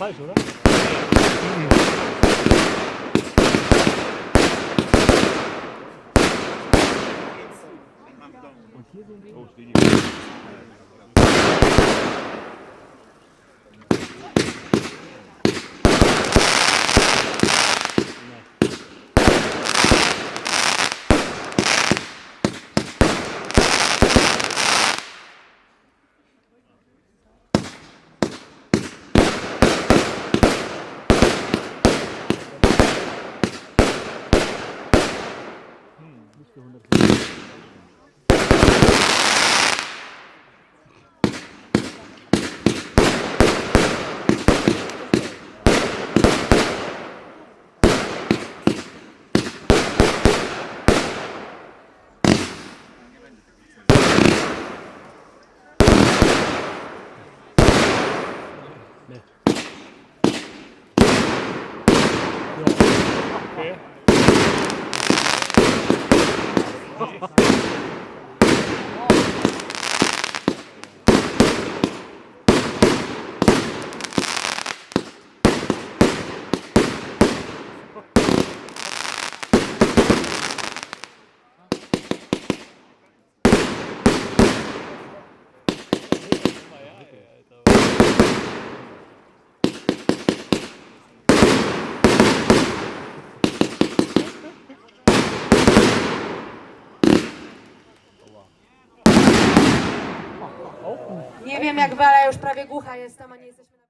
falsch, oder? Und hier so ein Ding? Oh, steht hier. Nicht für 100%. Nee. Ja. Okay. Nie wiem jak wy, ale już prawie głucha jestem, a nie jesteśmy...